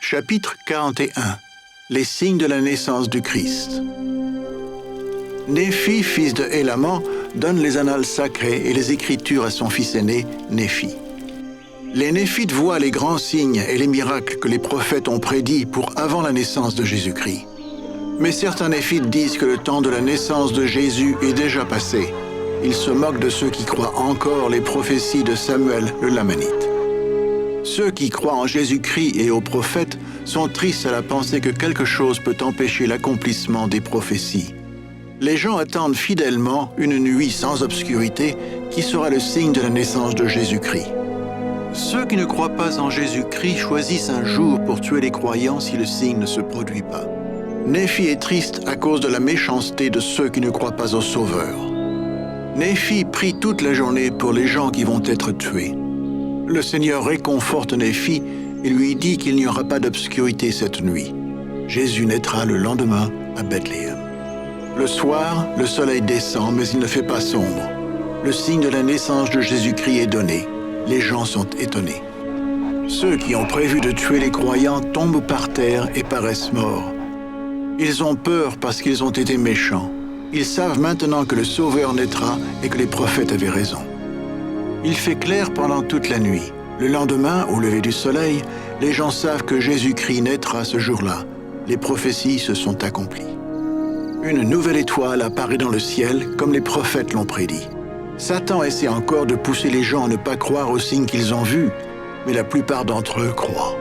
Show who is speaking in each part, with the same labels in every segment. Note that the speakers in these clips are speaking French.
Speaker 1: Chapitre 41. Les signes de la naissance du Christ. Néphi, fils de Élaman, donne les annales sacrées et les écritures à son fils aîné, Néphi. Les Néphites voient les grands signes et les miracles que les prophètes ont prédits pour avant la naissance de Jésus-Christ. Mais certains Néphites disent que le temps de la naissance de Jésus est déjà passé. Ils se moquent de ceux qui croient encore les prophéties de Samuel le Lamanite. Ceux qui croient en Jésus-Christ et aux prophètes sont tristes à la pensée que quelque chose peut empêcher l'accomplissement des prophéties. Les gens attendent fidèlement une nuit sans obscurité qui sera le signe de la naissance de Jésus-Christ. Ceux qui ne croient pas en Jésus-Christ choisissent un jour pour tuer les croyants si le signe ne se produit pas. Néphi est triste à cause de la méchanceté de ceux qui ne croient pas au Sauveur. Néphi prie toute la journée pour les gens qui vont être tués. Le Seigneur réconforte Néphi et lui dit qu'il n'y aura pas d'obscurité cette nuit. Jésus naîtra le lendemain à Bethléem. Le soir, le soleil descend, mais il ne fait pas sombre. Le signe de la naissance de Jésus-Christ est donné. Les gens sont étonnés. Ceux qui ont prévu de tuer les croyants tombent par terre et paraissent morts. Ils ont peur parce qu'ils ont été méchants. Ils savent maintenant que le Sauveur naîtra et que les prophètes avaient raison. Il fait clair pendant toute la nuit. Le lendemain, au lever du soleil, les gens savent que Jésus-Christ naîtra ce jour-là. Les prophéties se sont accomplies. Une nouvelle étoile apparaît dans le ciel, comme les prophètes l'ont prédit. Satan essaie encore de pousser les gens à ne pas croire aux signes qu'ils ont vus, mais la plupart d'entre eux croient.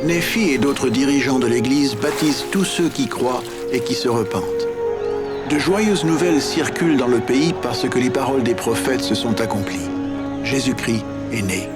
Speaker 1: Néphi et d'autres dirigeants de l'Église baptisent tous ceux qui croient et qui se repentent. De joyeuses nouvelles circulent dans le pays parce que les paroles des prophètes se sont accomplies. Jésus-Christ est né.